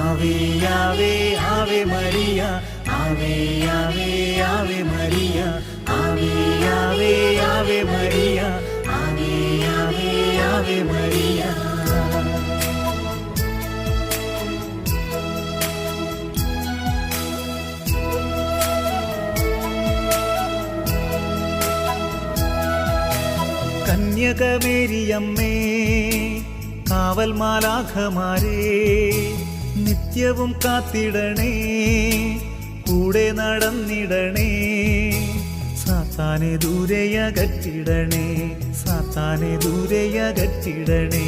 ആവേ ആവേ Ave Maria, ആവേ ആവേ Ave Maria, ആവേ ആവേ Ave Maria, ആവേ ആവേ Ave Maria. കന്യകമേരിയമ്മേ, കാവൽ മാലാഖമാരേ, നിത്യവും കാത്തിടണേ, കൂടെ നടന്നിടണേ, സാത്താനെ ദൂരെയകറ്റിടണേ, സാത്താനെ ദൂരെയകറ്റിടണേ.